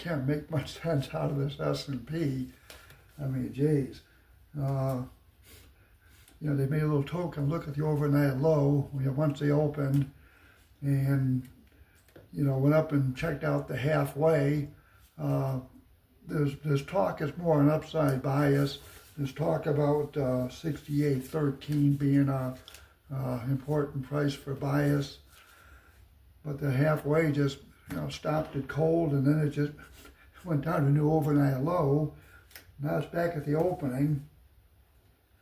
can't make much sense out of this S&P. I mean, geez. They made a little token look at the overnight low once they opened, and went up and checked out the halfway. There's talk it's more an upside bias. There's talk about 68.13 being a important price for bias, but the halfway just stopped it cold, and then it just went down to a new overnight low. Now it's back at the opening,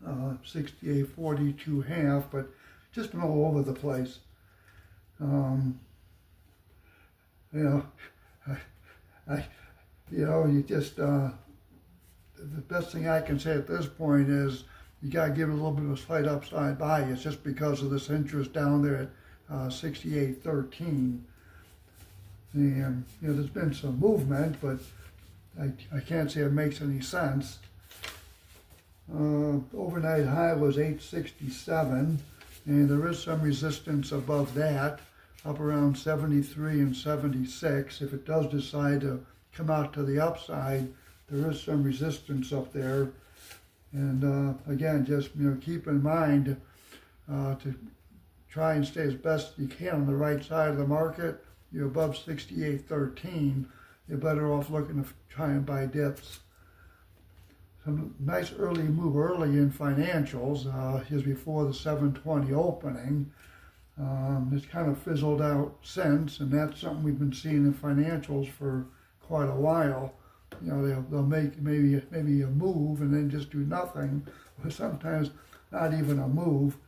68.42 half, but just been all over the place. You just the best thing I can say at this point is you got to give it a little bit of a slight upside bias just because of this interest down there at 68.13. And there's been some movement, but I can't say it makes any sense. Overnight high was 867, and there is some resistance above that, up around 73 and 76. If it does decide to come out to the upside, there is some resistance up there. And again, just keep in mind to try and stay as best you can on the right side of the market. You're above 68.13, you're better off looking to try and buy dips. Some nice early move early in financials, just before the 720 opening. It's kind of fizzled out since, and that's something we've been seeing in financials for quite a while. They'll make maybe a move and then just do nothing, or sometimes not even a move.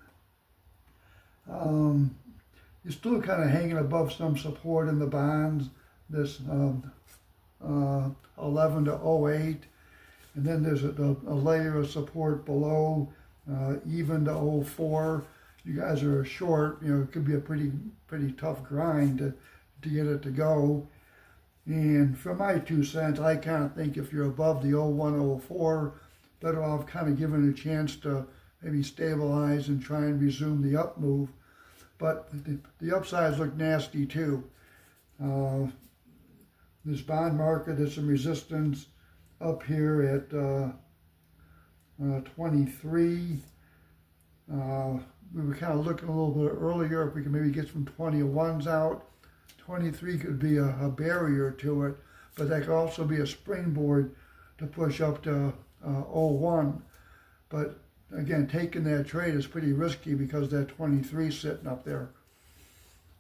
You're still kind of hanging above some support in the bonds, this 11 to 08, and then there's a layer of support below, even to 04. You guys are short, it could be a pretty tough grind to get it to go. And for my 2 cents, I kind of think if you're above the 01, 04, better off kind of giving it a chance to maybe stabilize and try and resume the up move. But the upsides look nasty too. This bond market has some resistance up here at 23. We were kind of looking a little bit earlier if we could maybe get some 21s out. 23 could be a barrier to it, but that could also be a springboard to push up to 01. But again, taking that trade is pretty risky because that 23 is sitting up there.